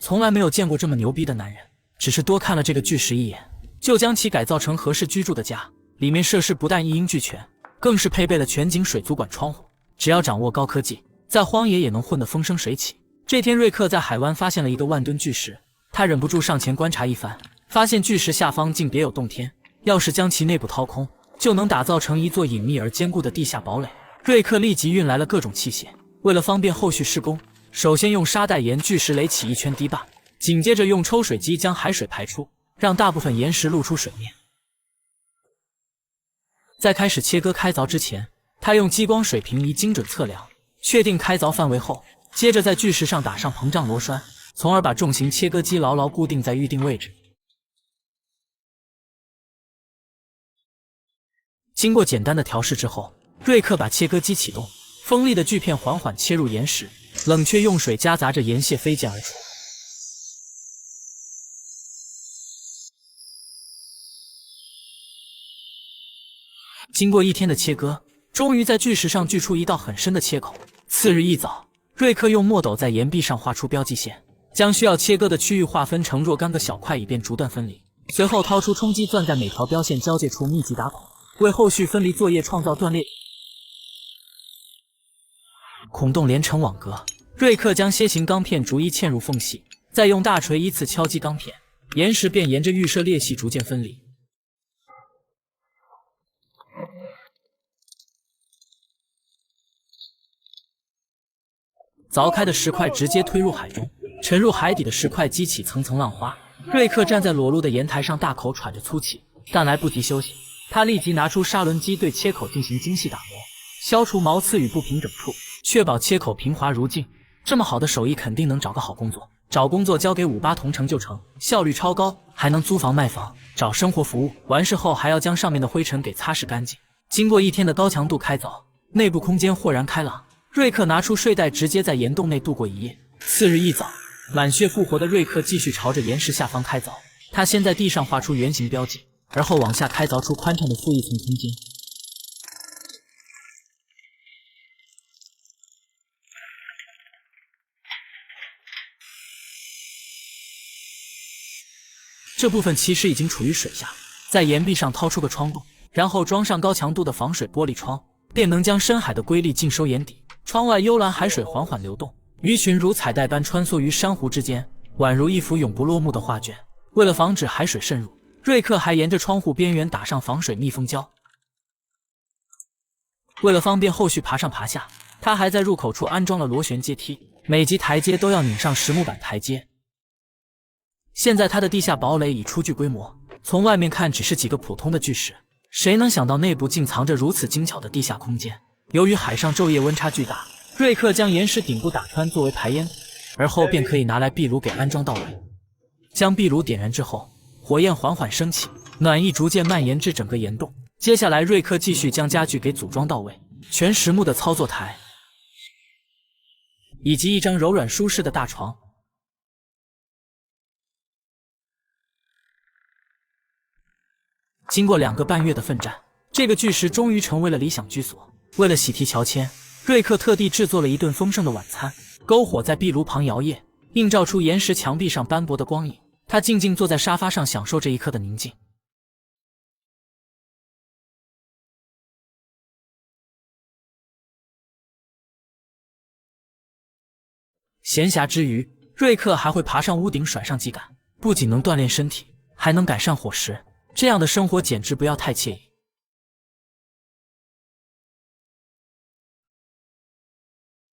從來沒有見過這麼牛逼的男人，只是多看了這個巨石一眼，就將其改造成合適居住的家。裡面設施不但一应俱全，更是配備了全景水族館窗戶。只要掌握高科技，在荒野也能混得風生水起。這天，瑞克在海灣發現了一个万噸巨石，他忍不住上前觀察一番，發現巨石下方竟別有洞天，要是將其內部掏空，就能打造成一座隱秘而堅固的地下堡壘。瑞克立即運來了各種器械，為了方便後續施工，首先用沙袋沿巨石壘起一圈堤壩，緊接着用抽水機將海水排出，讓大部分岩石露出水面。在開始切割開鑿之前，他用激光水平儀精準測量，確定開鑿範圍後，接着在巨石上打上膨脹螺栓，從而把重型切割機牢牢固定在預定位置。經過簡單的調試之後，瑞克把切割機啟動，鋒利的鋸片緩緩切入岩石，冷卻用水夾雜着鹽屑飛濺而出。經過一天的切割，終於在巨石上鋸出一道很深的切口。次日一早，瑞克用墨斗在岩壁上畫出標記線，將需要切割的區域劃分成若干個小塊，以便逐段分離。隨後掏出衝擊鑽，在每條標線交界處密集打孔，為後續分離作業創造斷裂孔洞，連成網格。瑞克將楔形鋼片逐一嵌入縫隙，再用大錘依次敲擊鋼片，岩石便沿着預設裂隙逐漸分離。鑿開的石塊直接推入海中，沉入海底的石塊激起層層浪花。瑞克站在裸露的岩台上，大口喘着粗氣，但來不及休息，他立即拿出砂輪機對切口進行精細打磨，消除毛刺與不平整處，確保切口平滑如鏡。這麼好的手藝，肯定能找個好工作。找工作交給58同城就成，效率超高，還能租房賣房，找生活服務。完事後還要將上面的灰塵給擦拭乾淨。經過一天的高強度開鑿，內部空間豁然開朗。瑞克拿出睡袋，直接在岩洞內度過一夜。次日一早，滿血復活的瑞克繼續朝着岩石下方開鑿。他先在地上畫出圓形標記，而後往下開鑿出寬敞的負一層空間。這部分其實已經處於水下，在岩壁上掏出個窗洞，然後裝上高強度的防水玻璃窗，便能將深海的瑰麗盡收眼底。窗外幽藍海水緩緩流動，魚群如彩帶般穿梭於珊瑚之間，宛如一幅永不落幕的畫卷。為了防止海水滲入，瑞克還沿着窗戶邊緣打上防水密封膠。為了方便後續爬上爬下，他還在入口處安裝了螺旋階梯，每級台階都要擰上實木板台階。現在他的地下堡壘已初具規模，從外面看只是幾個普通的巨石，誰能想到內部竟藏着如此精巧的地下空間。由於海上晝夜溫差巨大，瑞克將岩石頂部打穿作為排煙，而後便可以拿來壁爐給安裝到位。將壁爐點燃之後，火焰緩緩升起，暖意逐漸蔓延至整個岩洞。接下來，瑞克繼續將家具給組裝到位，全實木的操作台，以及一張柔軟舒適的大床。經過2個半月的奮戰，這個巨石終於成為了理想居所。為了喜提喬遷，瑞克特地制作了一頓豐盛的晚餐，篝火在壁爐旁搖曳，映照出岩石牆壁上斑駁的光影。他靜靜坐在沙發上，享受這一刻的寧靜。閒暇之餘，瑞克還會爬上屋頂甩上幾桿，不僅能鍛鍊身體，還能改善伙食。這樣的生活簡直不要太愜意。